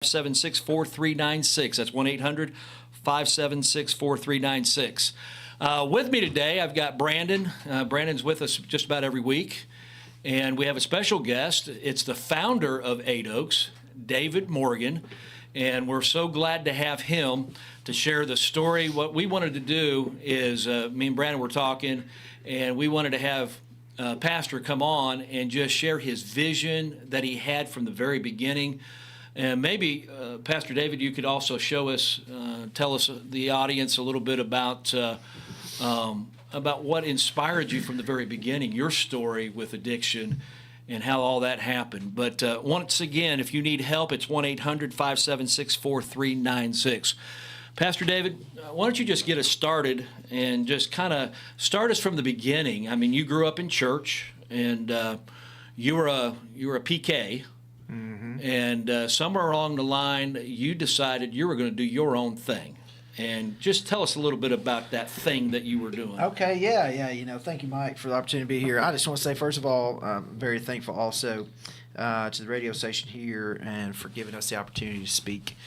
576-4396. That's 1-800-576-4396. With me today, I've got Brandon. Brandon's with us just about every week. And we have a special guest. It's the founder of 8 Oaks, David Morgan. And we're so glad to have him to share the story. What we wanted to do is, me and Brandon were talking, and we wanted to have Pastor come on and just share his vision that he had from the very beginning. And maybe, Pastor David, you could also show us, tell us, the audience, a little bit about what inspired you from the very beginning, your story with addiction and how all that happened. But once again, if you need help, it's 1-800-576-4396. Pastor David, why don't you just get us started and just kind of start us from the beginning? I mean, you grew up in church, and you were a PK. Mm-hmm. And somewhere along the line, you decided you were going to do your own thing. And just tell us a little bit about that thing that you were doing. Okay, yeah. Thank you, Mike, for the opportunity to be here. I just want to say, first of all, I'm very thankful also to the radio station here and for giving us the opportunity to speak.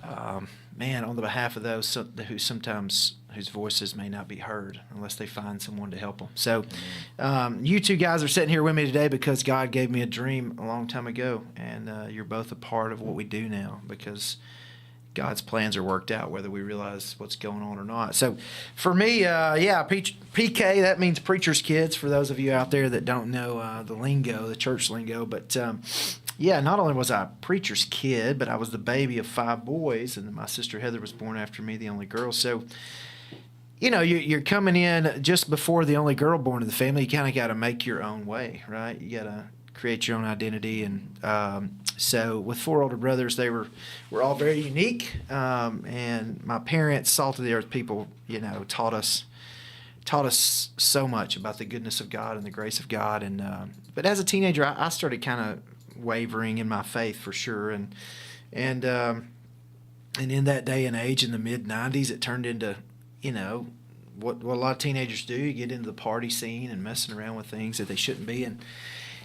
On the behalf of those whose voices may not be heard unless they find someone to help them. So you two guys are sitting here with me today because God gave me a dream a long time ago, and you're both a part of what we do now because God's plans are worked out whether we realize what's going on or not. So for me, PK, that means preacher's kids, for those of you out there that don't know the lingo, the church lingo. But not only was I a preacher's kid, but I was the baby of 5 boys, and my sister Heather was born after me, the only girl. So, you're coming in just before the only girl born in the family. You kind of got to make your own way, right? You got to create your own identity. And so with 4 older brothers, they were all very unique. And my parents, salt of the earth people, taught us so much about the goodness of God and the grace of God. And but as a teenager, I started kind of wavering in my faith for sure. And in that day and age, in the mid-'90s, it turned into, what a lot of teenagers do. You get into the party scene and messing around with things that they shouldn't be. And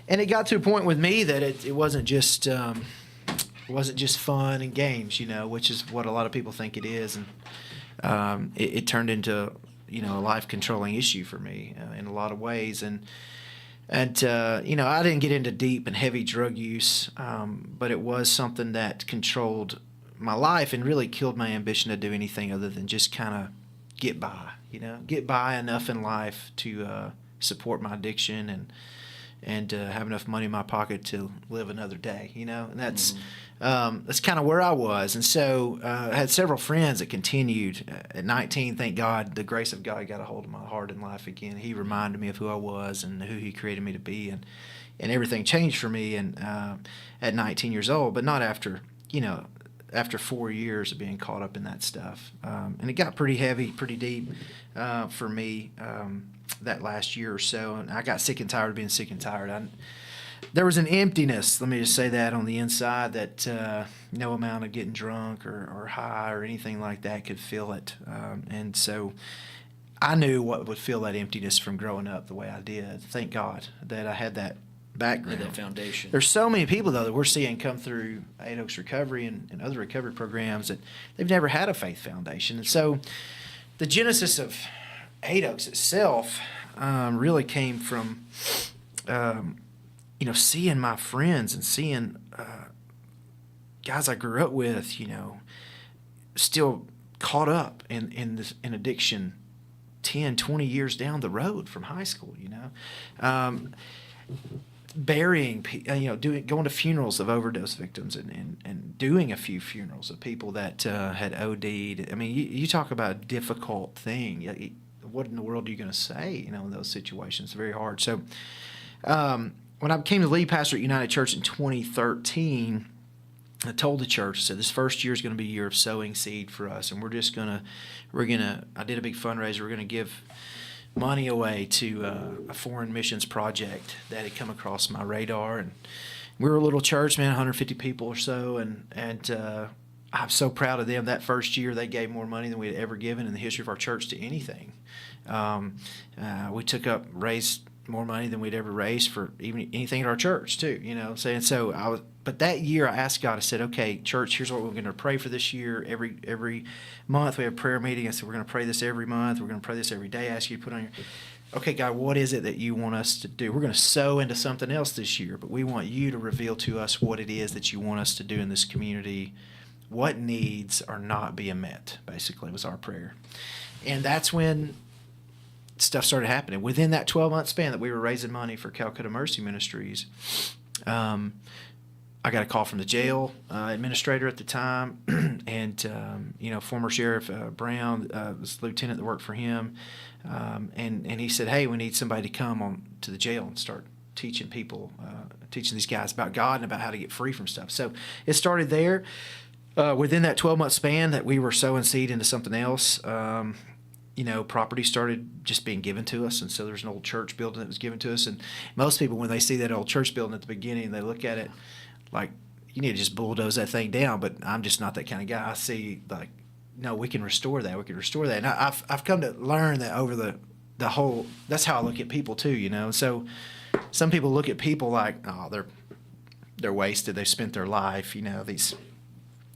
it got to a point with me that it wasn't just fun and games, which is what a lot of people think it is. And it turned into, a life-controlling issue for me in a lot of ways. And I didn't get into deep and heavy drug use, but it was something that controlled my life and really killed my ambition to do anything other than just kind of get by, get by enough in life to support my addiction and have enough money in my pocket to live another day, and that's kind of where I was. And so I had several friends that continued. At 19, thank God, the grace of God got a hold of my heart and life again. He reminded me of who I was and who He created me to be, and everything changed for me and at 19 years old, but not after 4 years of being caught up in that stuff. And it got pretty heavy, pretty deep for me that last year or so, and I got sick and tired of being sick and tired. There was an emptiness, let me just say that, on the inside that no amount of getting drunk or high or anything like that could fill it. And so I knew what would fill that emptiness from growing up the way I did. Thank God that I had that background. That foundation. There's so many people, though, that we're seeing come through 8 Oaks Recovery and other recovery programs that they've never had a faith foundation. And so the genesis of 8 Oaks itself really came from seeing my friends and seeing guys I grew up with, still caught up in addiction 10, 20 years down the road from high school, burying, going to funerals of overdose victims and doing a few funerals of people that had OD'd. I mean, you talk about a difficult thing. What in the world are you going to say, in those situations? It's very hard. So when I became the lead pastor at United Church in 2013, I told the church, I said, this first year is going to be a year of sowing seed for us, and I did a big fundraiser. We're going to give money away to a foreign missions project that had come across my radar. And we were a little church, 150 people or so, and I'm so proud of them. That first year, they gave more money than we had ever given in the history of our church to anything. We raised more money than we'd ever raised for even anything at our church too, you know what I'm saying? So But that year I asked God, I said, okay, church, here's what we're going to pray for this year. Every month we have a prayer meeting. I said, we're going to pray this every month. We're going to pray this every day. I ask you to put on your, okay, God, what is it that you want us to do? We're going to sow into something else this year, but we want you to reveal to us what it is that you want us to do in this community. What needs are not being met, basically, was our prayer. And that's when stuff started happening. Within that 12-month span that we were raising money for Calcutta Mercy Ministries, I got a call from the jail administrator at the time, and former Sheriff Brown was the lieutenant that worked for him, and he said, "Hey, we need somebody to come on to the jail and start teaching people, teaching these guys about God and about how to get free from stuff." So it started there. Within that 12-month span that we were sowing seed into something else, property started just being given to us. And so there's an old church building that was given to us. And most people, when they see that old church building at the beginning, they look at it like, you need to just bulldoze that thing down. But I'm just not that kind of guy. I see, like, no, we can restore that. We can restore that. And I've come to learn that over the whole, that's how I look at people too, So some people look at people like, oh, they're wasted. They've spent their life,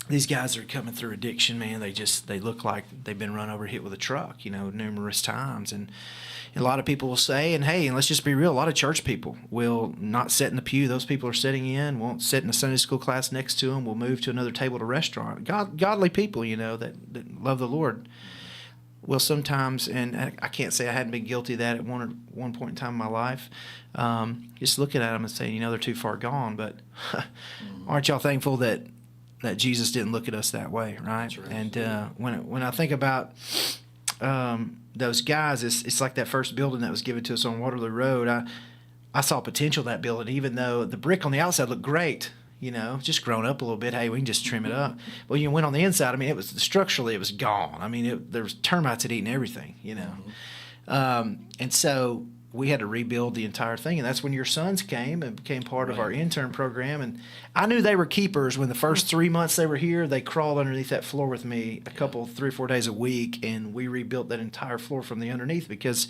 these guys are coming through addiction, man. They look like they've been run over, hit with a truck, numerous times. And a lot of people will say, and hey, and let's just be real, a lot of church people will not sit in the pew those people are sitting in, won't sit in a Sunday school class next to them, will move to another table at a restaurant. Godly people, that love the Lord will sometimes, and I can't say I hadn't been guilty of that at one point in time in my life, just looking at them and saying, they're too far gone. But aren't y'all thankful that Jesus didn't look at us that way, right? That's right. And when I think about those guys, it's like that first building that was given to us on Waterloo Road. I saw potential in that building, even though the brick on the outside looked great, just grown up a little bit. Hey, we can just trim it up. Well, you went on the inside. I mean, structurally it was gone. I mean, there was termites had eaten everything, and so we had to rebuild the entire thing. And that's when your sons came and became part of our intern program. And I knew they were keepers when the first 3 months they were here. They crawled underneath that floor with me 3 or 4 days a week, and we rebuilt that entire floor from the underneath because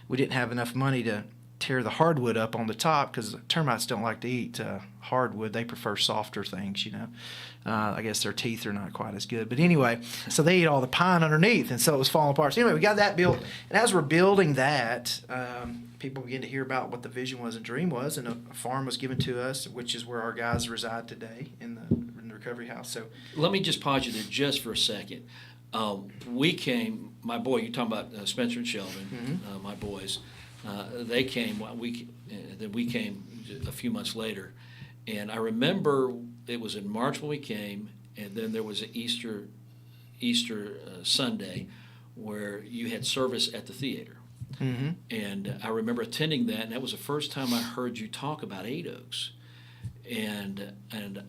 we didn't have enough money to tear the hardwood up on the top, because termites don't like to eat hardwood. They prefer softer things, I guess their teeth are not quite as good. But anyway, so they eat all the pine underneath, and so it was falling apart. So anyway, we got that built. And as we're building that, people began to hear about what the vision was and dream was, and a farm was given to us, which is where our guys reside today in the recovery house. So let me just pause you there just for a second. We came, my boy, you're talking about Spencer and Sheldon, my boys. They came then we came a few months later, and I remember it was in March when we came, and then there was an Easter Sunday where you had service at the theater, and I remember attending that, and that was the first time I heard you talk about Eight Oaks, and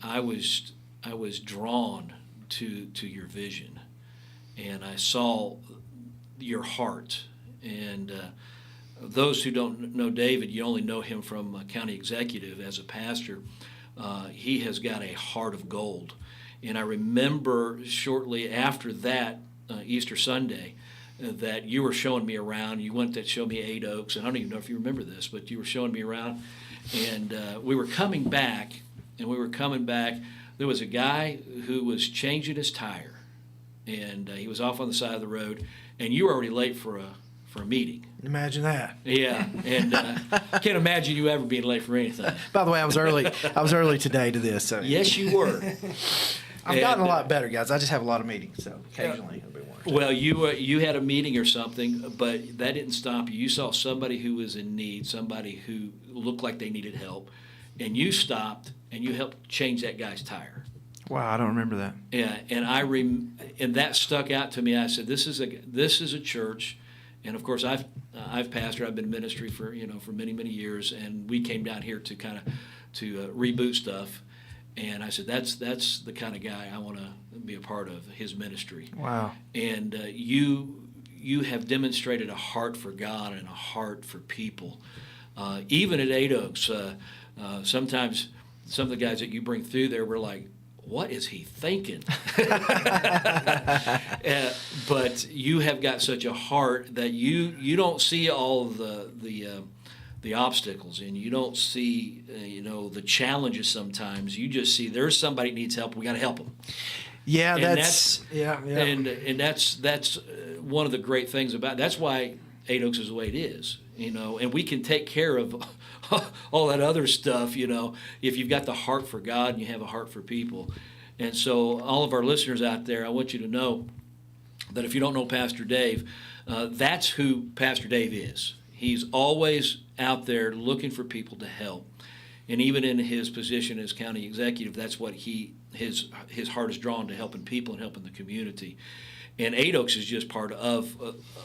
I was drawn to your vision, and I saw your heart, and those who don't know David, you only know him from county executive as a pastor. He has got a heart of gold. And I remember shortly after that Easter Sunday that you were showing me around. You went to show me Eight Oaks, and I don't even know if you remember this, but you were showing me around. And we were coming back, there was a guy who was changing his tire, and he was off on the side of the road, and you were already late for a meeting. Imagine that. Yeah, and I can't imagine you ever being late for anything. By the way, I was early. I was early today to this. So. Yes, you were. I've gotten a lot better, guys. I just have a lot of meetings, so occasionally it'll be one or two. Well, you had a meeting or something, but that didn't stop you. You saw somebody who was in need, somebody who looked like they needed help, and you stopped and you helped change that guy's tire. Wow, I don't remember that. Yeah, and and that stuck out to me. I said, this is a church. And of course, I've pastored. I've been in ministry for many years, and we came down here to kind of reboot stuff. And I said, that's the kind of guy I want to be a part of his ministry. Wow. And you have demonstrated a heart for God and a heart for people. Even at Eight Oaks, sometimes some of the guys that you bring through there were like, what is he thinking? But you have got such a heart that you don't see all the the obstacles, and you don't see the challenges sometimes. You just see there's somebody that needs help. We got to help them. Yeah, And that's And that's one of the great things about. That's why 8 Oaks is the way it is. And we can take care of all that other stuff. If you've got the heart for God and you have a heart for people. And so, all of our listeners out there, I want you to know that if you don't know Pastor Dave, that's who Pastor Dave is. He's always out there looking for people to help. And even in his position as county executive, that's what his heart is drawn to, helping people and helping the community. And 8 Oaks is just part of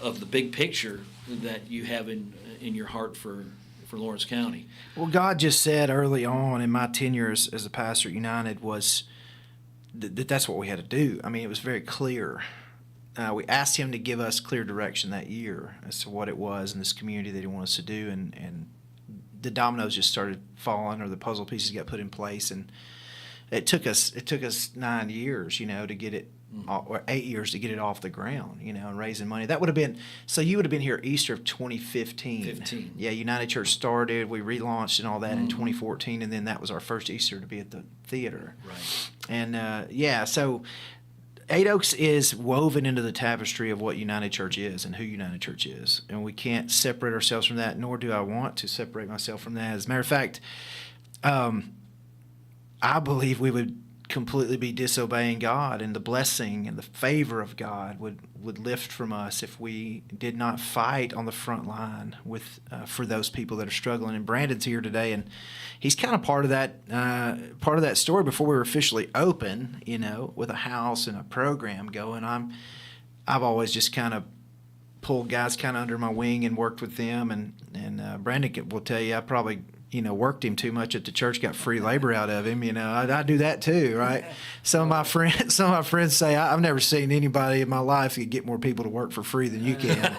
the big picture that you have in your heart for Lawrence County. Well, God just said early on in my tenure as a pastor at United was that's what we had to do. I mean, it was very clear. We asked him to give us clear direction that year as to what it was in this community that he wanted us to do, and the dominoes just started falling, or the puzzle pieces got put in place, and it took us 9 years, to get it, or 8 years to get it off the ground, and raising money. That would have been, so you would have been here Easter of 2015. Yeah, United Church started, we relaunched and all that in 2014, and then that was our first Easter to be at the theater. Right. And so 8 Oaks is woven into the tapestry of what United Church is and who United Church is. And we can't separate ourselves from that, nor do I want to separate myself from that. As a matter of fact, I believe we would completely be disobeying God, and the blessing and the favor of God would lift from us if we did not fight on the front line for those people that are struggling. And Brandon's here today, and he's kind of part of that story before we were officially open, with a house and a program going. I've always just kind of pulled guys kind of under my wing and worked with them, and Brandon will tell you I probably worked him too much at the church, got free labor out of him. I do that too, right? Some of my friends say I've never seen anybody in my life get more people to work for free than you can.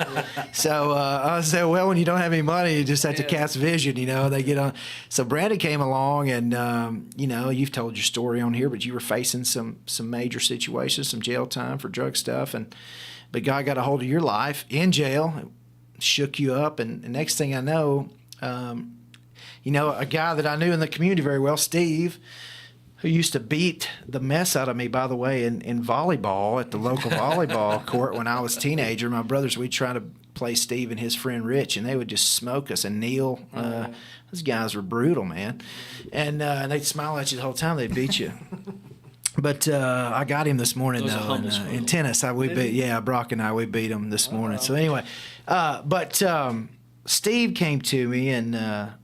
So I said, well, when you don't have any money, you just have to cast vision. They get on. So Brandon came along, and you've told your story on here, but you were facing some major situations, some jail time for drug stuff, but God got a hold of your life in jail, shook you up, and the next thing I know. A guy that I knew in the community very well, Steve, who used to beat the mess out of me, by the way, in volleyball at the local volleyball court when I was a teenager. My brothers, we'd try to play Steve and his friend Rich, and they would just smoke us. And Neil, those guys were brutal, man. And they'd smile at you the whole time. They'd beat you. But I got him this morning, though, in tennis. Brock and we beat him this morning. So anyway, but Steve came to me and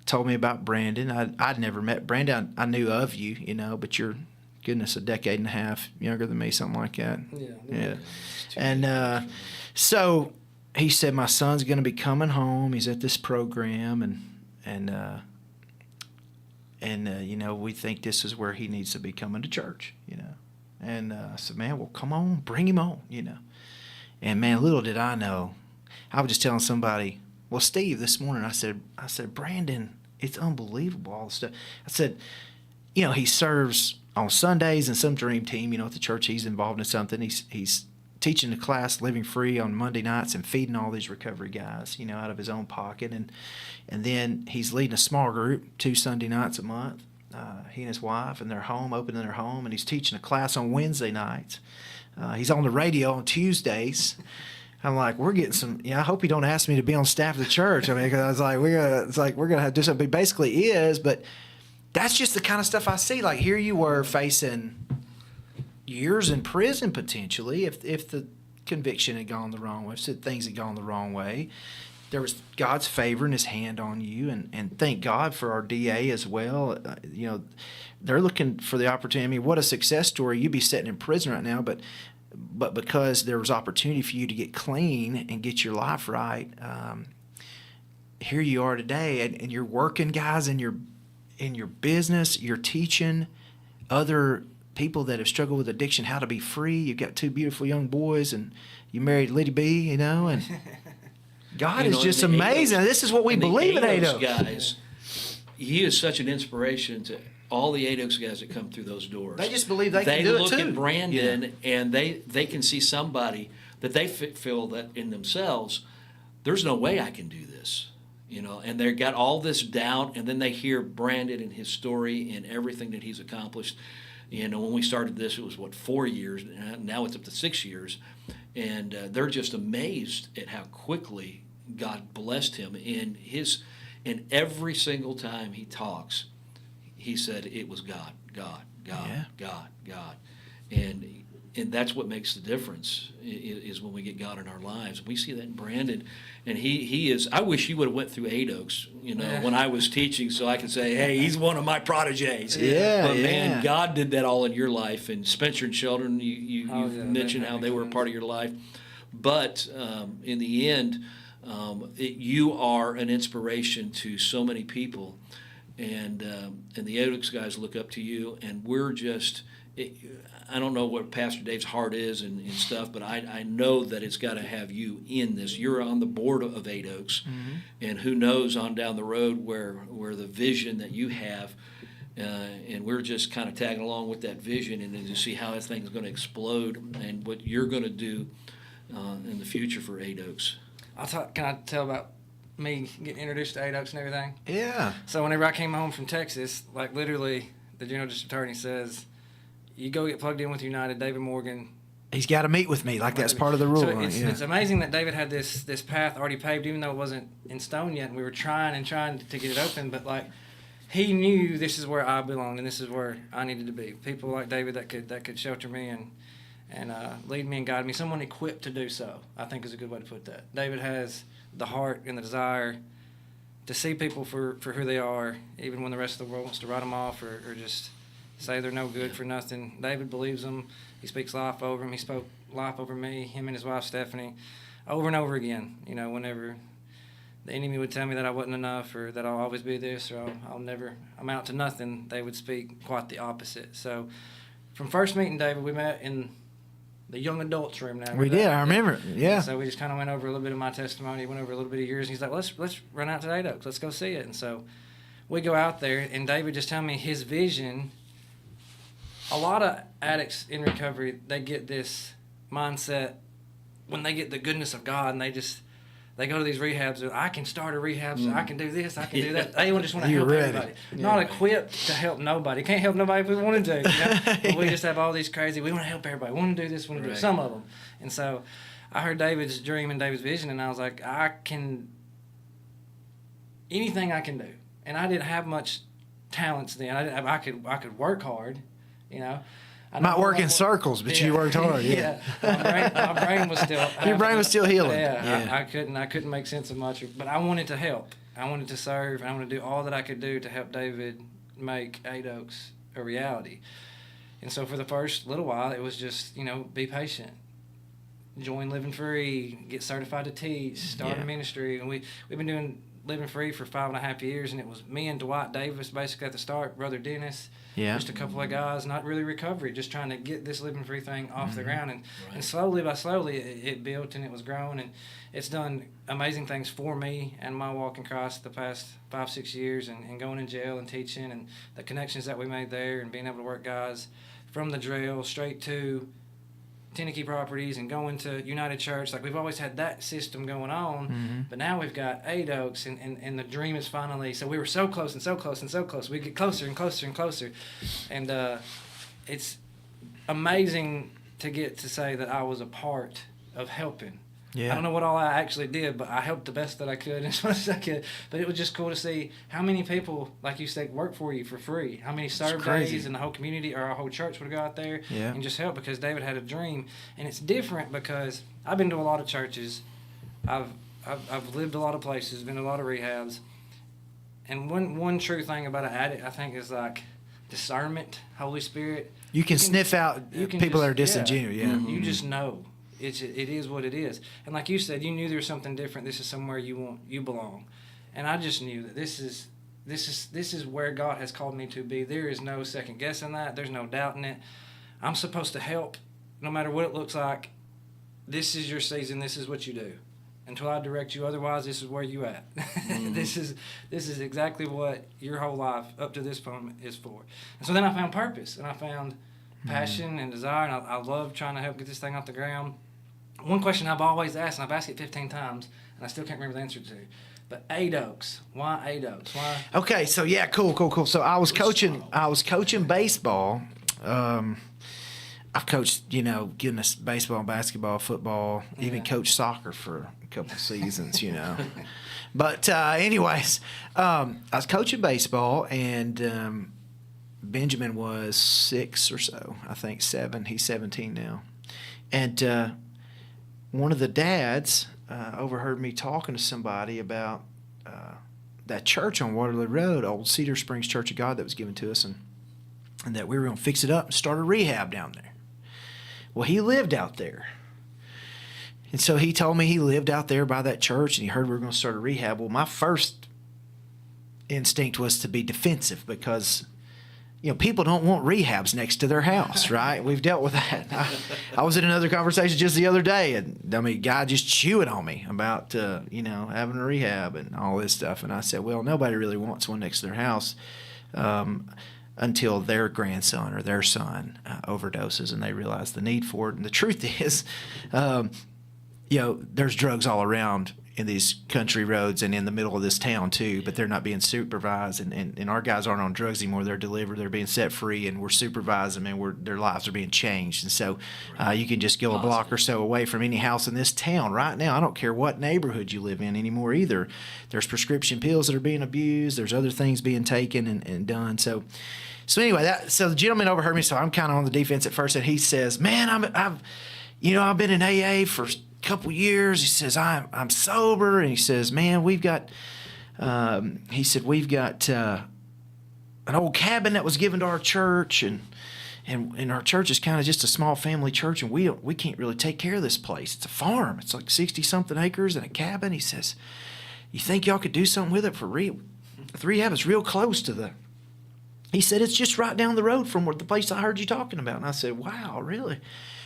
told me about Brandon. I'd never met Brandon. I knew of you, but you're, goodness, a decade and a half younger than me, something like that. Yeah. And so he said, my son's going to be coming home. He's at this program, and we think this is where he needs to be coming to church, And I said, man, well, come on, bring him on, And man, little did I know, I was just telling somebody, well, Steve, this morning I said, Brandon, it's unbelievable, all the stuff. I said, he serves on Sundays in some dream team, at the church he's involved in something. He's teaching a class, Living Free, on Monday nights and feeding all these recovery guys, out of his own pocket. And then he's leading a small group 2 Sunday nights a month, he and his wife, and they're home, opening their home, and he's teaching a class on Wednesday nights. He's on the radio on Tuesdays. I'm like, we're getting some. I hope you don't ask me to be on staff of the church. I mean, because I was like, we're gonna have to do something. It basically is, but that's just the kind of stuff I see. Like, here you were facing years in prison potentially if the conviction had gone the wrong way, if things had gone the wrong way. There was God's favor and His hand on you, and thank God for our DA as well. They're looking for the opportunity. I mean, what a success story! You'd be sitting in prison right now, but because there was opportunity for you to get clean and get your life right, here you are today, and you're working, guys, in your business. You're teaching other people that have struggled with addiction how to be free. You've got 2 beautiful young boys, and you married Liddy B, and God is just amazing. This is what we believe in 8 Oaks. Guys, he is such an inspiration to all the 8 Oaks guys that come through those doors. They just believe they can do it too. They look at Brandon, and they can see somebody that they feel that in themselves, there's no way I can do this. and they got all this doubt, and then they hear Brandon and his story and everything that he's accomplished. When we started this, it was 4 years. Now it's up to 6 years, and they're just amazed at how quickly God blessed him. And every single time he talks, he said it was God, God, God, Yeah. God, God, and that's what makes the difference is when we get God in our lives. We see that in Brandon, and he is. I wish he would have went through 8 Oaks, when I was teaching, so I could say, hey, he's one of my proteges. Yeah, but man, yeah. God did that all in your life. And Spencer and Sheldon, you mentioned how they were a part of your life, but in the end, you are an inspiration to so many people, and the 8 Oaks guys look up to you, and we're just. I don't know what Pastor Dave's heart is and stuff, but I know that it's got to have you in this. You're on the board of 8 Oaks, and who knows on down the road where the vision that you have, and we're just kind of tagging along with that vision, and then to see how this thing's going to explode and what you're going to do in the future for 8 Oaks. Can I tell about me getting introduced to 8 Oaks and everything? Yeah. So whenever I came home from Texas, literally, the general district attorney says, you go get plugged in with United, David Morgan. He's got to meet with me. That's part of the rule. So right? it's amazing that David had this path already paved, even though it wasn't in stone yet. And we were trying to get it open. But, he knew this is where I belonged and this is where I needed to be. People like David that could shelter me and lead me and guide me. Someone equipped to do so, I think is a good way to put that. David has the heart and the desire to see people for who they are, even when the rest of the world wants to write them off or just say they're no good for nothing. David believes them. He speaks life over them. He spoke life over me, him and his wife Stephanie, over and over again. Whenever the enemy would tell me that I wasn't enough or that I'll always be this or I'll never amount to nothing, they would speak quite the opposite. So from first meeting David, we met in the young adults room now. We did. I remember. Yeah. So we just kind of went over a little bit of my testimony, went over a little bit of yours. And he's like, let's run out to 8 Oaks. Let's go see it. And so we go out there, and David just told me his vision. A lot of addicts in recovery, they get this mindset when they get the goodness of God, and they go to these rehabs. I can start a rehab, so I can do this, I can do that. They just want to help everybody. Not equipped to help nobody. Can't help nobody if we wanted to. But we just have all these crazy, we want to help everybody. We want to do this, we want to do some of them. And so I heard David's dream and David's vision, and I was like, anything I can do. And I didn't have much talents then. I could work hard. Might work in circles, but you worked hard. Yeah. My brain was still. Your brain was still healing. Yeah. I couldn't make sense of much, but I wanted to help. I wanted to serve. And I wanted to do all that I could do to help David make 8 Oaks a reality. And so for the first little while, it was just be patient, join Living Free, get certified to teach, start a ministry, and we've been doing Living Free for 5.5 years, and it was me and Dwight Davis basically at the start, Brother Dennis. Yeah. Just a couple of guys, not really recovery, just trying to get this Living Free thing off the ground. And slowly by slowly, it built and it was growing. And it's done amazing things for me and my walk in Christ the past 5-6 years, and going in jail and teaching, and the connections that we made there, and being able to work guys from the drill straight to Tennessee Properties and going to United Church. We've always had that system going on, but now we've got 8 Oaks, and the dream is finally, so we were so close and so close and so close. We get closer and closer and closer. And it's amazing to get to say that I was a part of helping. Yeah. I don't know what all I actually did, but I helped the best that I could as much as I could. But it was just cool to see how many people, like you said, work for you for free. How many serve days in the whole community or our whole church would go out there and just help, because David had a dream. And it's different because I've been to a lot of churches. I've lived a lot of places, been to a lot of rehabs. And one true thing about an addict, I think, is discernment, Holy Spirit. You can sniff out people that are disingenuous. Yeah. You just know. It is what it is. And like you said, you knew there was something different. This is somewhere you belong. And I just knew that this is where God has called me to be. There is no second guessing that. There's no doubting it. I'm supposed to help no matter what it looks like. This is your season. This is what you do. Until I direct you otherwise, this is where you at. This is exactly what your whole life up to this point is for. And so then I found purpose, and I found passion and desire, and I love trying to help get this thing off the ground. One question I've always asked, and I've asked it 15 times, and I still can't remember the answer to, But 8 Oaks. Why 8 Oaks? Why? Okay, so yeah, cool. So I was coaching baseball. I've coached, goodness, baseball, basketball, football, even coached soccer for a couple seasons, But anyways, I was coaching baseball, and Benjamin was 6 or so, I think 7. He's 17 now. And one of the dads overheard me talking to somebody about that church on Waterloo Road, old Cedar Springs Church of God that was given to us, and that we were going to fix it up and start a rehab down there. Well, he lived out there. And so he told me he lived out there by that church, and he heard we were going to start a rehab. Well, my first instinct was to be defensive because people don't want rehabs next to their house, right? We've dealt with that. I was in another conversation just the other day, and guy just chewing on me about, having a rehab and all this stuff. And I said, well, nobody really wants one next to their house until their grandson or their son overdoses and they realize the need for it. And the truth is, there's drugs all around in these country roads and in the middle of this town too, but they're not being supervised, and our guys aren't on drugs anymore. They're delivered, they're being set free, and we're supervising them, and their lives are being changed. And so you can just go a block or so away from any house in this town right now. I don't care what neighborhood you live in anymore either. There's prescription pills that are being abused. There's other things being taken and done. So anyway, so the gentleman overheard me, so I'm kind of on the defense at first, and he says, man, I've been in AA for couple years. He says, I'm sober. And he says, man, we've got an old cabin that was given to our church, and our church is kind of just a small family church, and we can't really take care of this place. It's a farm. It's like 60-something acres and a cabin. He says, you think y'all could do something with it for real? The rehab is real close to he said, it's just right down the road from the place I heard you talking about. And I said, wow, really?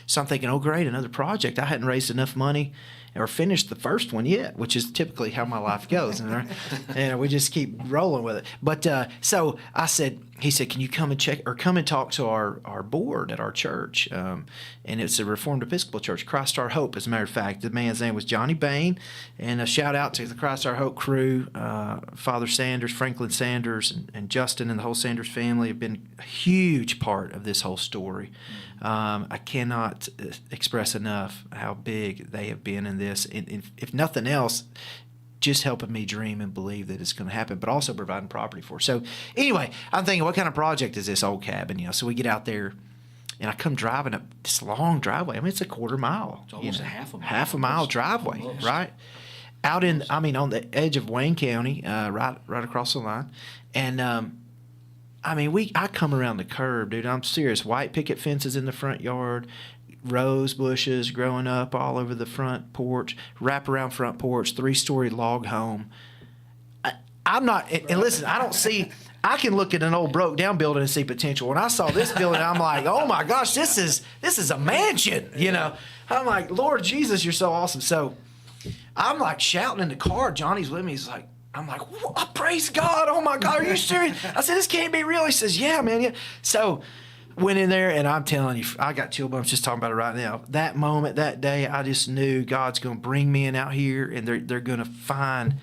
So I'm thinking, oh, great, another project. I hadn't raised enough money or finished the first one yet, which is typically how my life goes. And we just keep rolling with it. But so he said, can you come and talk to our board at our church? And it's a Reformed Episcopal Church, Christ Our Hope, as a matter of fact. The man's name was Johnny Bain. And a shout out to the Christ Our Hope crew, Father Sanders, Franklin Sanders, and Justin and the whole Sanders family have been a huge part of this whole story. I cannot express enough how big they have been in this. And if nothing else, just helping me dream and believe that it's going to happen, but also providing property for. So anyway, I'm thinking, what kind of project is this old cabin? So we get out there, and I come driving up this long driveway. I mean, it's a quarter mile. It's almost a half a mile. Half a mile driveway, right? Out on the edge of Wayne County, right across the line. And I come around the curb, dude. I'm serious. White picket fences in the front yard, rose bushes growing up all over the front porch, wraparound front porch, 3-story log home. I'm not, and listen, I can look at an old broke down building and see potential. When I saw this building, I'm like, oh my gosh, this is a mansion, I'm like, Lord Jesus, you're so awesome. So I'm like shouting in the car. Johnny's with me. He's like, I'm like, praise God. Oh my God, are you serious? I said, this can't be real. He says, yeah, man. Yeah. So went in there, and I'm telling you, I got chill bumps just talking about it right now. That moment, that day, I just knew God's going to bring me in out here, and they're going to find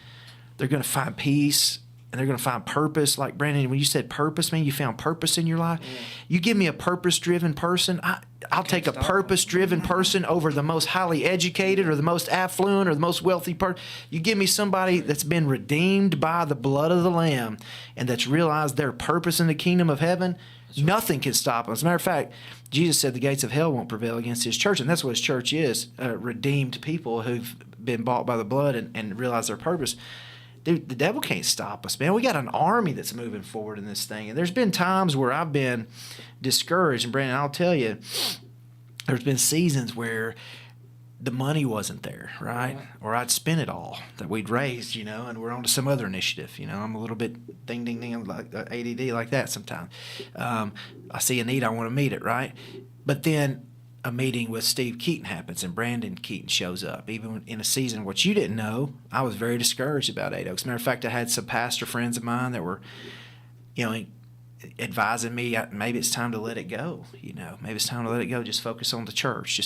peace, and they're going to find purpose. Like Brandon, when you said purpose, man, you found purpose in your life. Yeah. You give me a purpose-driven person, I'll take a purpose-driven person over the most highly educated or the most affluent or the most wealthy person. You give me somebody that's been redeemed by the blood of the Lamb and that's realized their purpose in the kingdom of heaven. Nothing can stop them. As a matter of fact, Jesus said the gates of hell won't prevail against his church, and that's what his church is, redeemed people who've been bought by the blood and realized their purpose. Dude, the devil can't stop us, man. We got an army that's moving forward in this thing. And there's been times where I've been discouraged. And Brandon, I'll tell you, there's been seasons where the money wasn't there, right? Yeah. Or I'd spent it all that we'd raised, and we're on to some other initiative. I'm a little bit ding, ding, ding, like ADD like that sometimes. I see a need, I want to meet it, right? But then a meeting with Steve Keeton happens, and Brandon Keeton shows up. Even in a season, what you didn't know, I was very discouraged about 8 Oaks. Matter of fact, I had some pastor friends of mine that were, advising me, maybe it's time to let it go. Maybe it's time to let it go. Just focus on the church.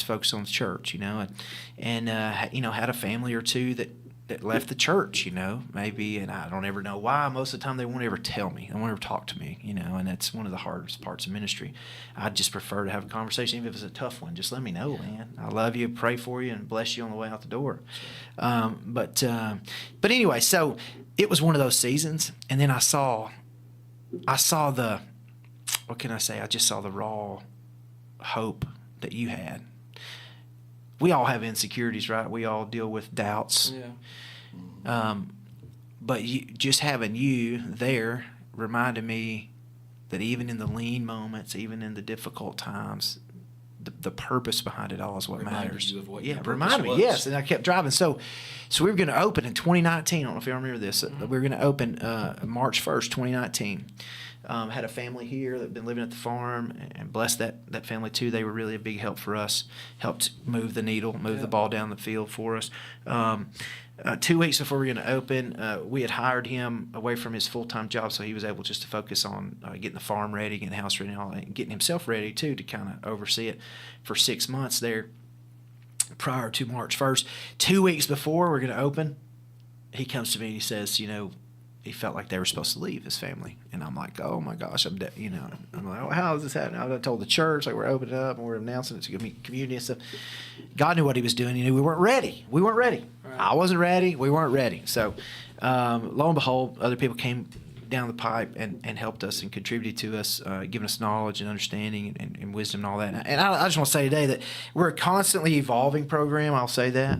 And had a family or two that that left the church, maybe, and I don't ever know why. Most of the time they won't ever tell me. They won't ever talk to me, and that's one of the hardest parts of ministry. I'd just prefer to have a conversation, even if it's a tough one. Just let me know, man. I love you, pray for you, and bless you on the way out the door. But anyway, so it was one of those seasons, and then I saw the, what can I say? I just saw the raw hope that you had. We all have insecurities, right? We all deal with doubts. Yeah. But just having you there reminded me that even in the lean moments, even in the difficult times, the purpose behind it all is what Reminded matters. you of what your purpose reminded me. was. Yes, and I kept driving. So we were going to open in 2019. I don't know if you remember this. We were going to open March 1st, 2019. Had a family here that had been living at the farm, and blessed that family too. They were really a big help for us, helped move the needle, move the ball down the field for us. 2 weeks before we were going to open, we had hired him away from his full-time job, so he was able just to focus on getting the farm ready, getting the house ready, and all that, and getting himself ready too to kind of oversee it for 6 months there prior to March 1st. 2 weeks before we're going to open, he comes to me and he says, he felt like they were supposed to leave his family, and I'm like, oh my gosh, I'm like, oh, how is this happening? I told the church, like, we're opening up and we're announcing it to community and stuff. God knew what He was doing. He knew we weren't ready. Right. I wasn't ready. We weren't ready. So, lo and behold, other people came down the pipe and helped us and contributed to us, giving us knowledge and understanding and wisdom and all that. And I just want to say today that we're a constantly evolving program. I'll say that.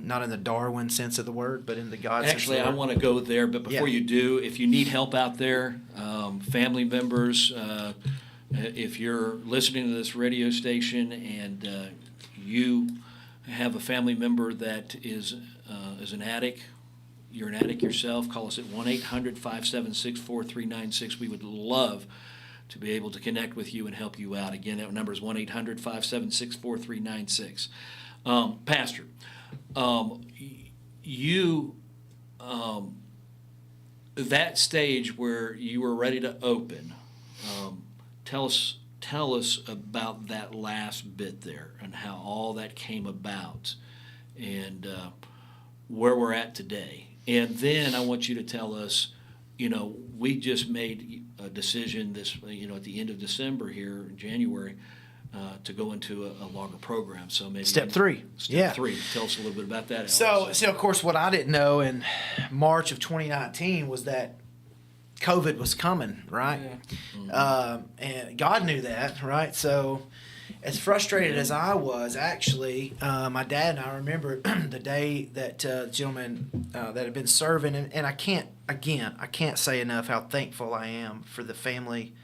Not in the Darwin sense of the word, but in the God sense of the word. Actually, I want to go there, but before you do, if you need help out there, family members, if you're listening to this radio station and you have a family member that is an addict, you're an addict yourself, call us at 1-800-576-4396. We would love to be able to connect with you and help you out. Again, that number is 1-800-576-4396. Pastor, you that stage where you were ready to open, tell us about that last bit there and how all that came about and where we're at today. And then I want you to tell us, we just made a decision this, at the end of December here in January, to go into a longer program. So maybe Step 3. Step 3. Tell us a little bit about that, Alex. So of course, what I didn't know in March of 2019 was that COVID was coming, right? Yeah. And God knew that, right? So as frustrated as I was, actually, my dad and I remember the day that the gentleman that had been serving, and I can't say enough how thankful I am for the family,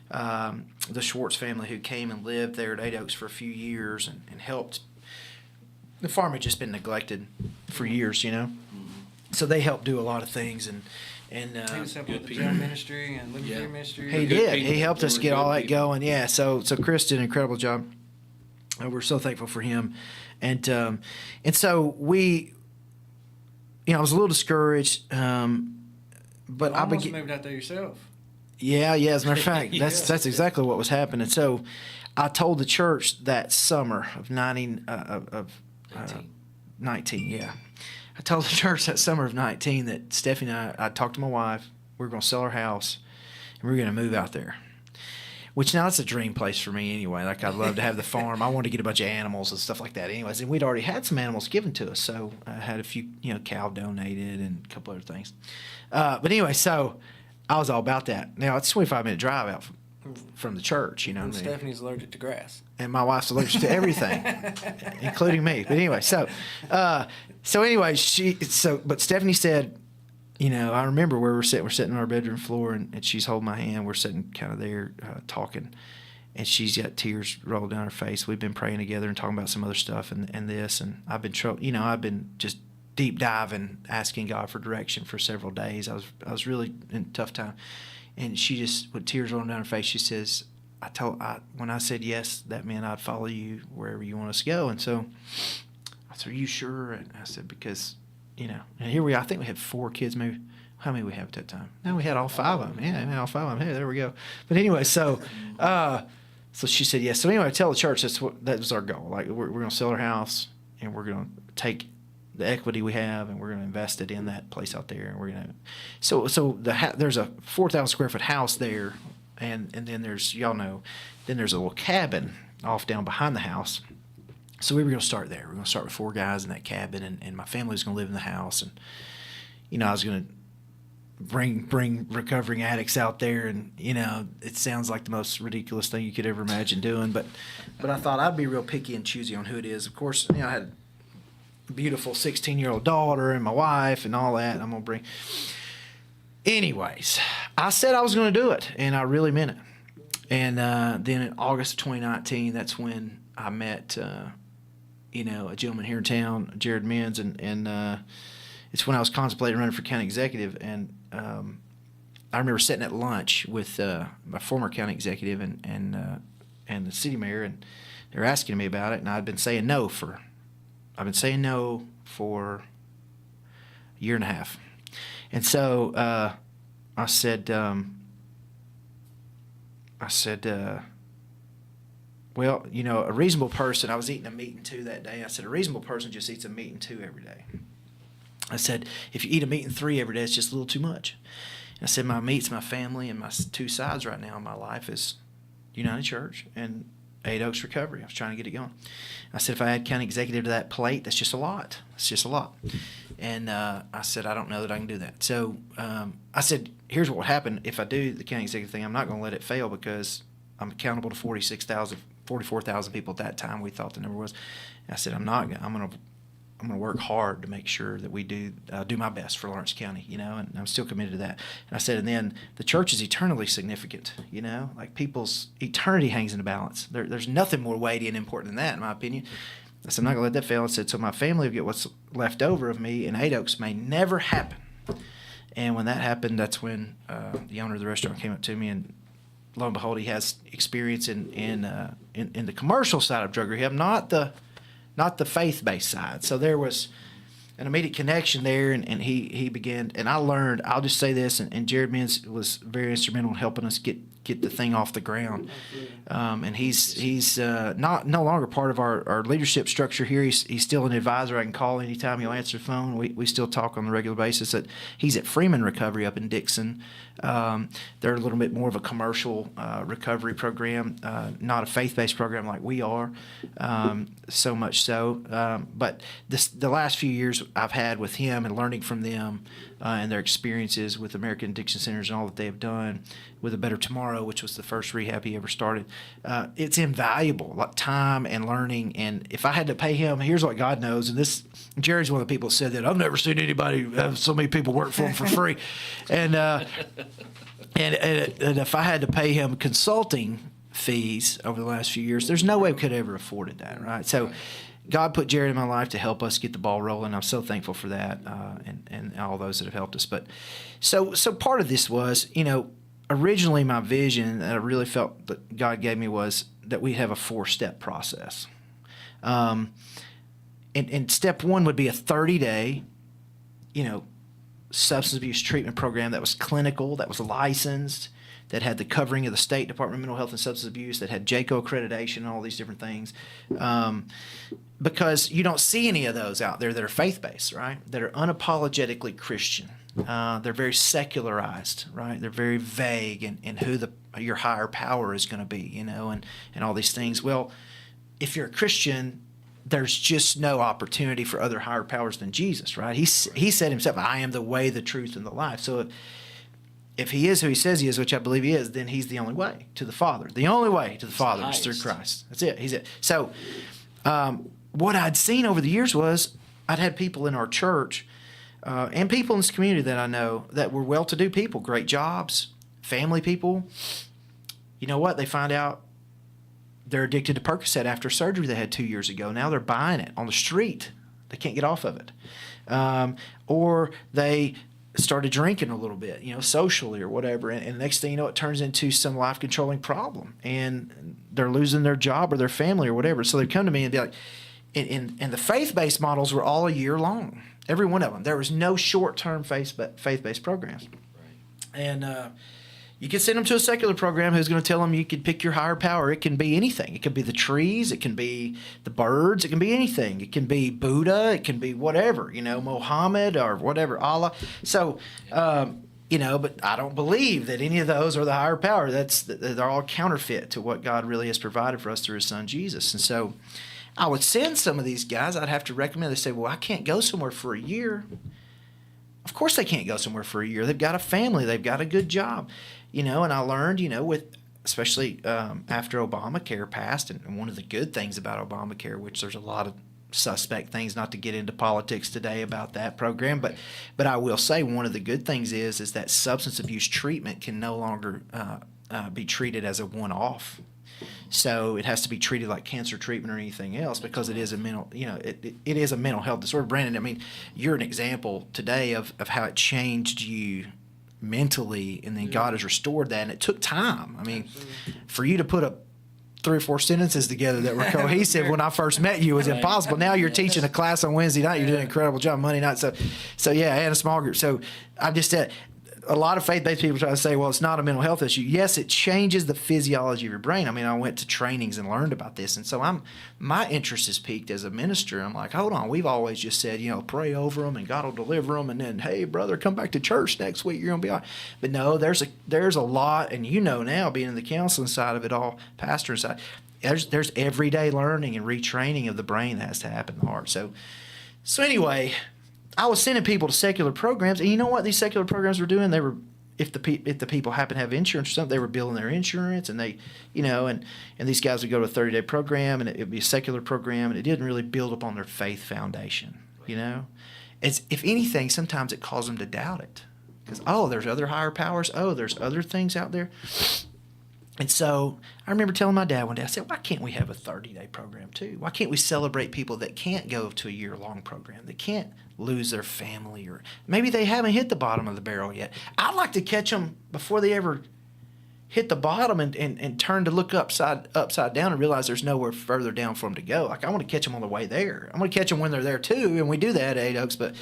the Schwartz family who came and lived there at 8 Oaks for a few years and helped. The farm had just been neglected for years, so they helped do a lot of things and He was helping with the jail ministry and living free ministry. He did. He helped us get all that going. Yeah. So Chris did an incredible job. We're so thankful for him, and so we, I was a little discouraged, but You almost moved out there yourself. Yeah. As a matter of fact, that's exactly what was happening. So I told the church that summer of 19. Yeah. I told the church that summer of 19 that Stephanie and I talked to my wife. We were going to sell our house, and we were going to move out there. Which now it's a dream place for me anyway. Like, I'd love to have the farm. I wanted to get a bunch of animals and stuff like that anyways. And we'd already had some animals given to us. So I had a few, cow donated and a couple other things. But anyway, so I was all about that. Now, it's a 25-minute drive out from the church, And Stephanie's allergic to grass. And my wife's allergic to everything, including me. But anyway, but Stephanie said, I remember where we're sitting on our bedroom floor, and she's holding my hand. We're sitting kind of there talking, and she's got tears rolled down her face. We've been praying together and talking about some other stuff and this, and I've been just deep diving, asking God for direction for several days. I was really in a tough time, and she just, with tears rolling down her face, she says, when I said yes, that meant I'd follow you wherever you want us to go. And so I said, are you sure? And I said, because, and here we are. I think we had 4 kids, maybe. How many we have at that time? No, we had all 5 of them. Yeah, all 5 of them. Hey, there we go. But anyway, so she said yes. So anyway, I tell the church that was our goal. Like, we're going to sell our house, and we're going to take the equity we have, and we're going to invest it in that place out there. And we're going to, there's a 4,000 square foot house there, and then there's, y'all know, then there's a little cabin off down behind the house. So we were going to start there. We're going to start with 4 guys in that cabin, and my family was going to live in the house. And, you know, I was going to bring recovering addicts out there, and, you know, it sounds like the most ridiculous thing you could ever imagine doing, but I thought I'd be real picky and choosy on who it is. Of course, you know, I had a beautiful 16-year-old daughter and my wife and all that, and I'm going to bring... Anyways, I said I was going to do it, and I really meant it. And then in August of 2019, that's when I met, you know, a gentleman here in town, Jared Menz, and it's when I was contemplating running for county executive, and I remember sitting at lunch with my former county executive and the city mayor, and they were asking me about it, and I've been saying no for a year and a half, and so I said, well, you know, a reasonable person. I was eating a meat and two that day. I said a reasonable person just eats a meat and two every day. I said, if you eat a meat and 3 every day, it's just a little too much. I said, my meat's my family, and my 2 sides right now in my life is United Church and 8 Oaks Recovery. I was trying to get it going. I said, if I add county executive to that plate, that's just a lot. It's just a lot. And I said, I don't know that I can do that. So I said, here's what will happen if I do the county executive thing. I'm not going to let it fail because I'm accountable to 44,000 people at that time. We thought the number was. And I said, I'm going to work hard to make sure that we do my best for Lawrence County, you know, and I'm still committed to that. And I said, and then the church is eternally significant, you know, like people's eternity hangs in the balance. There's nothing more weighty and important than that, in my opinion. I said, I'm not going to let that fail. I said, so my family will get what's left over of me, and 8 Oaks may never happen. And when that happened, that's when the owner of the restaurant came up to me, and lo and behold, he has experience in the commercial side of drug rehab, not the faith-based side. So there was an immediate connection there, and he began, and I learned, I'll just say this, and Jared Menz was very instrumental in helping us get the thing off the ground. And he's no longer part of our leadership structure here. He's still an advisor I can call anytime. He'll answer the phone. We still talk on a regular basis. He's at Freeman Recovery up in Dixon. They're a little bit more of a commercial recovery program, not a faith-based program like we are, so much so. But the last few years I've had with him and learning from them and their experiences with American Addiction Centers and all that they have done with A Better Tomorrow, which was the first rehab he ever started, it's invaluable, like time and learning. And if I had to pay him, here's what God knows, and this, Jerry's one of the people that said that, I've never seen anybody have so many people work for him for free. And if I had to pay him consulting fees over the last few years, there's no way we could have ever afforded that, right? So God put Jared in my life to help us get the ball rolling. I'm so thankful for that, and all those that have helped us. But so part of this was, you know, originally my vision that I really felt that God gave me was that we'd have a 4-step process. And step 1 would be a 30-day, you know, substance abuse treatment program that was clinical, that was licensed, that had the covering of the State Department of Mental Health and Substance Abuse, that had JACO accreditation and all these different things. Because you don't see any of those out there that are faith-based, right? That are unapologetically Christian. They're very secularized, right? They're very vague in who your higher power is going to be, you know, and all these things. Well, if you're a Christian, there's just no opportunity for other higher powers than Jesus, right? He said himself, I am the way, the truth, and the life. So if he is who he says he is, which I believe he is, then he's the only way to the Father. The only way to the Father is through Christ. That's it. He's it. So what I'd seen over the years was I'd had people in our church and people in this community that I know that were well-to-do people, great jobs, family people. You know what? They find out they're addicted to Percocet after surgery they had 2 years ago. Now they're buying it on the street. They can't get off of it. Or they started drinking a little bit, you know, socially or whatever. And the next thing you know, it turns into some life-controlling problem. And they're losing their job or their family or whatever. So they'd come to me and be like, and the faith-based models were all a year long. Every one of them. There was no short-term faith-based programs. Right. And, You can send them to a secular program who's going to tell them you can pick your higher power. It can be anything. It can be the trees. It can be the birds. It can be anything. It can be Buddha. It can be whatever, Mohammed or whatever, Allah. So, but I don't believe that any of those are the higher power. They're all counterfeit to what God really has provided for us through his son, Jesus. And so I would send some of these guys. I'd have to recommend. They say, well, I can't go somewhere for a year. Of course they can't go somewhere for a year. They've got a family. They've got a good job. And I learned, especially after Obamacare passed, and one of the good things about Obamacare, which there's a lot of suspect things, not to get into politics today about that program, but I will say one of the good things is that substance abuse treatment can no longer be treated as a one-off. So it has to be treated like cancer treatment or anything else because it is a mental, it is a mental health disorder. Brandon, I mean, you're an example today of how it changed you mentally, and then God has restored that, and it took time. I mean, for you to put up 3 or 4 sentences together that were cohesive when I first met you was impossible. Now you're teaching a class on Wednesday night. You're doing an incredible job Monday night. So yeah, and a small group. So I'm just a lot of faith-based people try to say, well, it's not a mental health issue. Yes, it changes the physiology of your brain. I mean, I went to trainings and learned about this, and so my interest is piqued as a minister. I'm like, hold on, we've always just said, pray over them and God will deliver them, and then, hey, brother, come back to church next week, you're gonna be all right. But no, there's a lot, and now, being in the counseling side of it all, pastor side, there's everyday learning and retraining of the brain that has to happen in the heart. So anyway. I was sending people to secular programs, and you know what these secular programs were doing? They were, if the people happen to have insurance or something, they were billing their insurance, and they, and these guys would go to a 30-day program, and it'd be a secular program, and it didn't really build upon their faith foundation. It's, if anything, sometimes it caused them to doubt it, because there's other higher powers, there's other things out there. And so I remember telling my dad one day, I said, why can't we have a 30-day program too? Why can't we celebrate people that can't go to a year-long program, that can't lose their family, or maybe they haven't hit the bottom of the barrel yet? I'd like to catch them before they ever hit the bottom and turn to look upside down and realize there's nowhere further down for them to go. Like, I want to catch them on the way there. I want to catch them when they're there too, and we do that at 8 Oaks. But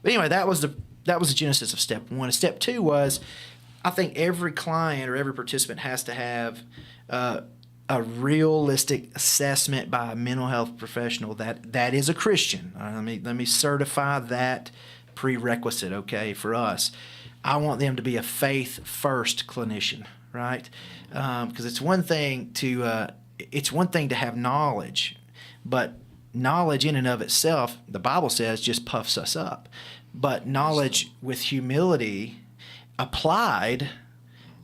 anyway, that was the genesis of step 1. And step 2 was, I think every client or every participant has to have a realistic assessment by a mental health professional that is a Christian. Let me certify that prerequisite, okay, for us. I want them to be a faith-first clinician, right? Because it's one thing to have knowledge, but knowledge in and of itself, the Bible says, just puffs us up. But knowledge with humility applied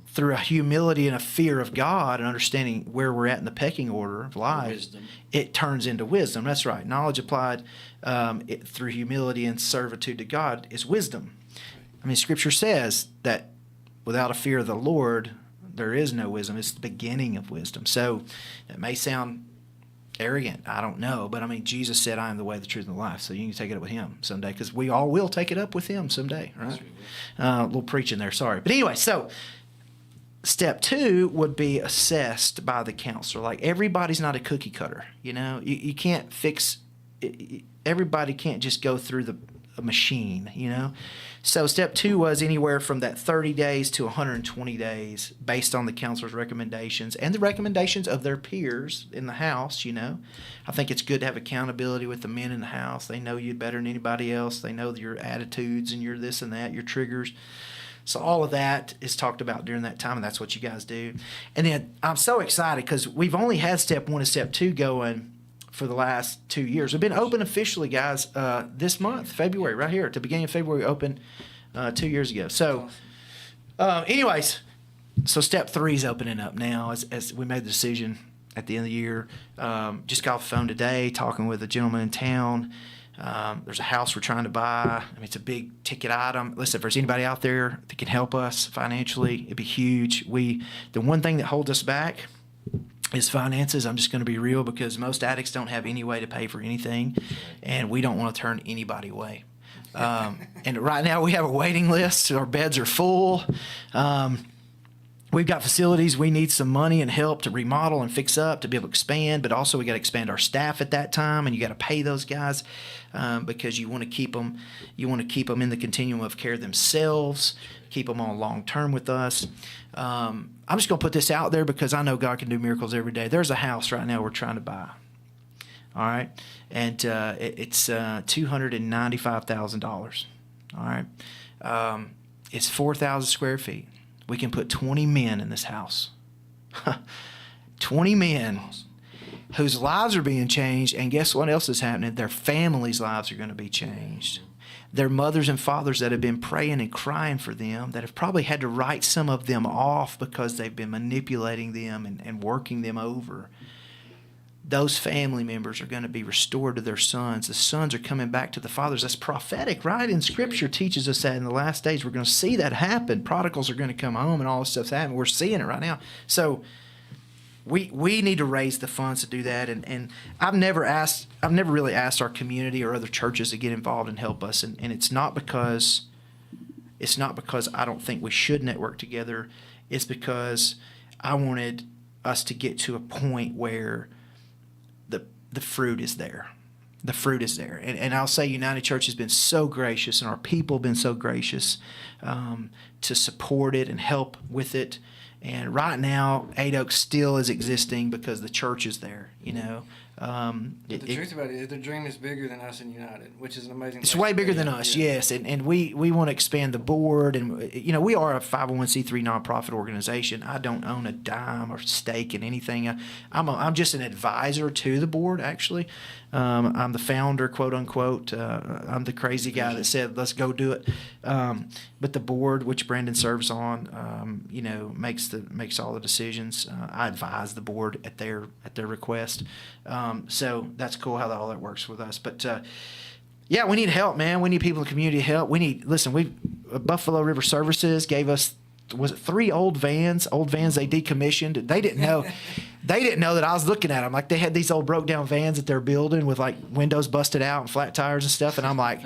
through a humility and a fear of God and understanding where we're at in the pecking order of life, it turns into wisdom. That's right. Knowledge applied through humility and servitude to God is wisdom. I mean, Scripture says that without a fear of the Lord, there is no wisdom. It's the beginning of wisdom. So it may sound arrogant, I don't know, but I mean, Jesus said, I am the way, the truth, and the life. So you can take it up with him someday, because we all will take it up with him someday, right? A little preaching there, sorry. But anyway, so step 2 would be assessed by the counselor. Like, everybody's not a cookie cutter, you can't fix it. Everybody can't just go through a machine, So step 2 was anywhere from that 30 days to 120 days based on the counselor's recommendations and the recommendations of their peers in the house, I think it's good to have accountability with the men in the house. They know you better than anybody else. They know your attitudes and your this and that, your triggers. So all of that is talked about during that time, and that's what you guys do. And then I'm so excited because we've only had step 1 and step 2 going for the last 2 years. We've been open officially, guys, this month, February, right here at the beginning of February, open 2 years ago. So, anyways, so step 3 is opening up now as we made the decision at the end of the year. Just got off the phone today talking with a gentleman in town. There's a house we're trying to buy. I mean, it's a big ticket item. Listen, if there's anybody out there that can help us financially, it'd be huge. The one thing that holds us back is finances. I'm just going to be real, because most addicts don't have any way to pay for anything, and we don't want to turn anybody away. And right now we have a waiting list. Our beds are full. We've got facilities. We need some money and help to remodel and fix up to be able to expand, but also we got to expand our staff at that time, and you got to pay those guys because you want to keep them. You want to keep them in the continuum of care themselves, keep them on long term with us. I'm just going to put this out there because I know God can do miracles every day. There's a house right now we're trying to buy. All right, and it's $295,000. All right, it's 4,000 square feet. We can put 20 men in this house. 20 men whose lives are being changed, and guess what else is happening? Their families' lives are going to be changed. Their mothers and fathers that have been praying and crying for them, that have probably had to write some of them off because they've been manipulating them and working them over. Those family members are going to be restored to their sons. The sons are coming back to the fathers. That's prophetic, right? And Scripture teaches us that in the last days we're going to see that happen. Prodigals are going to come home and all this stuff's happening. We're seeing it right now. So we need to raise the funds to do that. And I've never really asked our community or other churches to get involved and help us. And it's not because I don't think we should network together. It's because I wanted us to get to a point where the fruit is there. The fruit is there. And I'll say United Church has been so gracious, and our people have been so gracious to support it and help with it. And right now, 8 Oaks still is existing because the church is there, you know. The truth about it is the dream is bigger than us in United, which is an amazing It's place way to bigger be. than us, Yeah. yes. And we want to expand the board. And, you know, we are a 501c3 nonprofit organization. I don't own a dime or stake in anything. I'm just an advisor to the board, actually. I'm the founder, quote unquote. I'm the crazy guy that said, let's go do it. But the board, which Brandon serves on, you know, makes all the decisions. I advise the board at their request. So that's cool how all that works with us. But yeah, we need help, man. We need people in the community help. Buffalo River Services gave us, was it 3 old vans they decommissioned. They didn't know that I was looking at them. Like, they had these old broke down vans that they're building with like windows busted out and flat tires and stuff. And I'm like,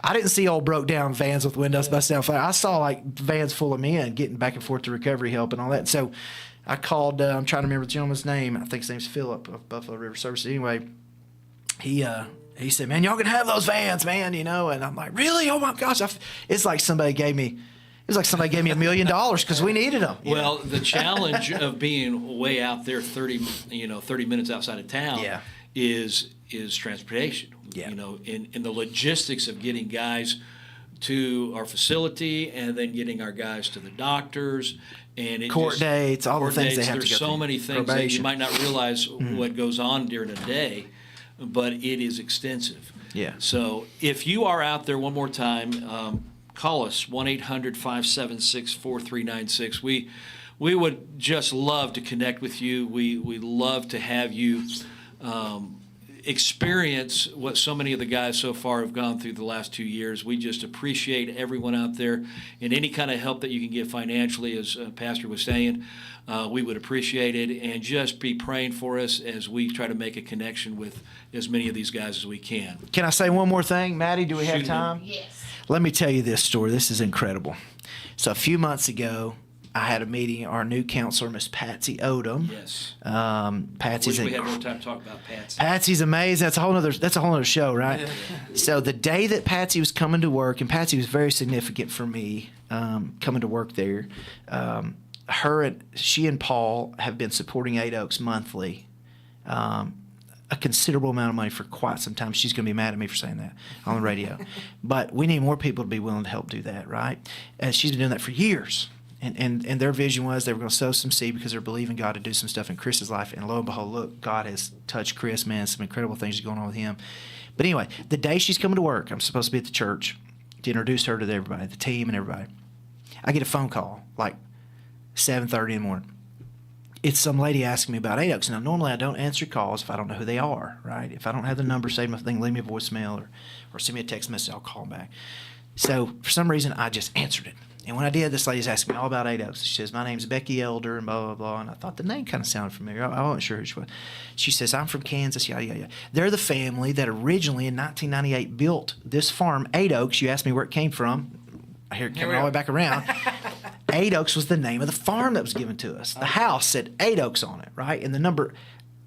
I didn't see old broke down vans with windows busted out. Flat. I saw like vans full of men getting back and forth to recovery help and all that. So I called, I'm trying to remember the gentleman's name. I think his name's Philip of Buffalo River Services. Anyway, he said, man, y'all can have those vans, man, you know. And I'm like, really? Oh my gosh. It's like somebody gave me $1 million because we needed them. Well, the challenge of being way out there 30 minutes outside of town Yeah. is transportation. Yeah. You know, in the logistics of getting guys to our facility and then getting our guys to the doctors and Court dates, all the things they have to There's go so through. many things that Probation. you might not realize what goes on during a day, but it is extensive. Yeah. So if you are out there, one more time, call us 1-800-576-4396. We would just love to connect with you. We love to have you experience what so many of the guys so far have gone through the last 2 years. We just appreciate everyone out there, and any kind of help that you can get financially, as Pastor was saying, we would appreciate it. And just be praying for us as we try to make a connection with as many of these guys as we can. Can I say one more thing? Maddie, do we have Shoot it. time? Yes. Let me tell you this story. This is incredible. So a few months ago, I had a meeting. Our new counselor, Miss Patsy Odom. Yes. Patsy's Wish we had more time to talk about Patsy. Patsy's amazing. That's a whole nother show, right? So the day that Patsy was coming to work, and Patsy was very significant for me coming to work there. She and Paul have been supporting 8 Oaks monthly. A considerable amount of money for quite some time. She's going to be mad at me for saying that on the radio. But we need more people to be willing to help do that, right? And she's been doing that for years. And their vision was they were going to sow some seed because they're believing God to do some stuff in Chris's life. And lo and behold, look, God has touched Chris, man. Some incredible things are going on with him. But anyway, the day she's coming to work, I'm supposed to be at the church to introduce her to everybody, the team and everybody. I get a phone call like 7:30 in the morning. It's some lady asking me about 8 Oaks. Now, normally I don't answer calls if I don't know who they are, right? If I don't have the number saved, I think leave me a voicemail or send me a text message, I'll call them back. So for some reason, I just answered it. And when I did, this lady's asking me all about 8 Oaks. She says, my name's Becky Elder, and blah, blah, blah. And I thought the name kind of sounded familiar. I wasn't sure who she was. She says, I'm from Kansas, yada, yada, yada. They're the family that originally in 1998 built this farm, 8 Oaks. You asked me where it came from. I hear it coming all the way back around. 8 Oaks was the name of the farm that was given to us. The house said 8 Oaks on it, right? And the number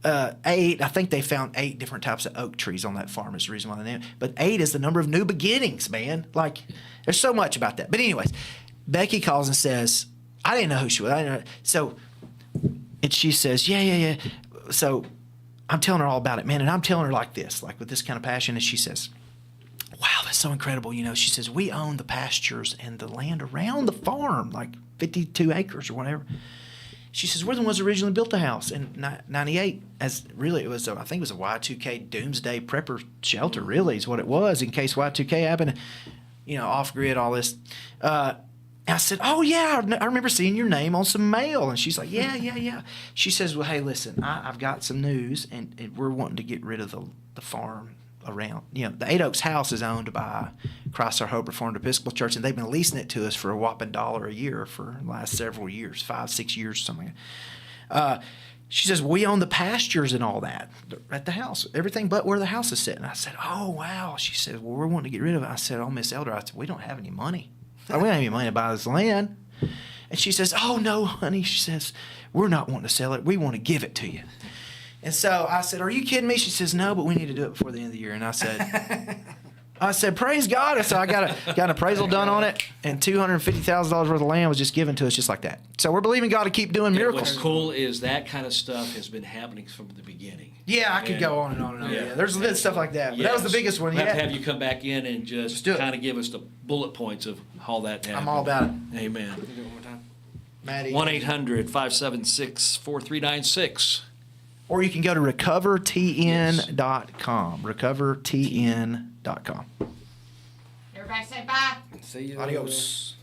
8, I think they found 8 different types of oak trees on that farm is the reason why they named it. But 8 is the number of new beginnings, man. Like, there's so much about that. But anyways, Becky calls and says, I didn't know who she was. I didn't know. So, and she says, yeah. So I'm telling her all about it, man. And I'm telling her like this, like with this kind of passion. And she says, wow, that's so incredible. You know, she says, we own the pastures and the land around the farm, like 52 acres or whatever. She says, we're the ones that originally built the house in 98. As really, it was, I think it was a Y2K doomsday prepper shelter, really, is what it was, in case Y2K happened, you know, off grid, all this. And I said, oh, yeah, I remember seeing your name on some mail. And she's like, yeah. She says, well, hey, listen, I've got some news, and we're wanting to get rid of the farm around. You know, the 8 Oaks house is owned by Christ Our Hope Reformed Episcopal Church, and they've been leasing it to us for a whopping $1 a year for the last several years, 5-6 years, something. She says, we own the pastures and all that at the house, everything but where the house is sitting. I said, oh, wow. She said, well, we're wanting to get rid of it. I said, oh, Miss Elder, I said, we don't have any money. We don't have any money to buy this land. And she says, oh, no, honey. She says, we're not wanting to sell it. We want to give it to you. And so I said, are you kidding me? She says, no, but we need to do it before the end of the year. And I said, praise God. So I got an appraisal done on it, and $250,000 worth of land was just given to us just like that. So we're believing God to keep doing miracles. What's cool is that kind of stuff has been happening from the beginning. Yeah, I could go on and on and on. Yeah, there's been stuff like that. But that was the biggest one. We'll have to have you come back in and just kind of give us the bullet points of all that happened. I'm all about it. Amen. Do it one more time. Maddie. 1-800-576-4396. Or you can go to recovertn.com. Recovertn.com. Everybody say bye. See you. Adios.